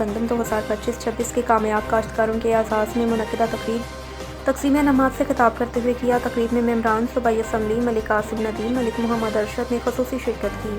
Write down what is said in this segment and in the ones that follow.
گندم 2025-26 کے کامیاب کاشتکاروں کے اعزاز میں منعقدہ تقریب تقسیم انعامات سے خطاب کرتے ہوئے کیا۔ تقریب میں ممبران صوبائی اسمبلی ملک قاسم ندیم، ملک محمد ارشد نے خصوصی شرکت کی۔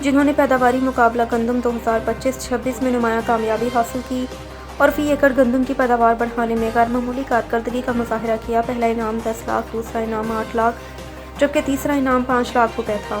جنہوں نے پیداواری مقابلہ گندم 2025-26 میں نمایاں کامیابی حاصل کی اور فی ایکڑ گندم کی پیداوار بڑھانے میں غیر معمولی کارکردگی کا مظاہرہ کیا۔ پہلا انعام 10 لاکھ، دوسرا انعام 8 لاکھ جبکہ تیسرا انعام 5 لاکھ روپے تھا۔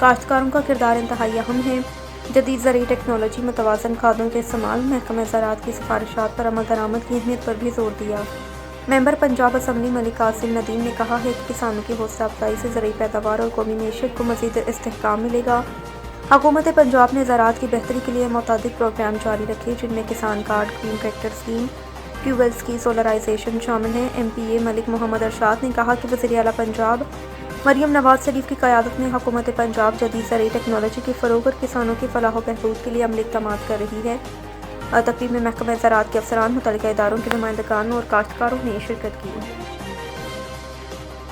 کاشتکاروں کا کردار انتہائی اہم ہے۔ جدید زرعی ٹیکنالوجی، متوازن کھادوں کے استعمال، محکمہ زراعت کی سفارشات پر عمل درآمد کی اہمیت پر بھی زور دیا۔ ممبر پنجاب اسمبلی ملک قاسم ندیم نے کہا ہے کہ کسانوں کی حوصلہ افزائی سے زرعی پیداوار اور قومی معیشت کو مزید استحکام ملے گا۔ حکومت پنجاب نے زراعت کی بہتری کے لیے متعدد پروگرام جاری رکھے جن میں کسان card, green tractor scheme, tube wells کی سولرائزیشن شامل ہیں۔ ایم پی اے ملک محمد ارشد نے کہا کہ وزیر اعلیٰ پنجاب مریم نواز شریف کی قیادت میں حکومت پنجاب جدید زرعی ٹیکنالوجی کے فروغ اور کسانوں کی فلاح و بہبود کے لیے عملی اقدامات کر رہی ہے۔ تقریب میں محکمہ زراعت کے افسران، متعلقہ اداروں کے نمائندگان اور کاشتکاروں نے شرکت کی۔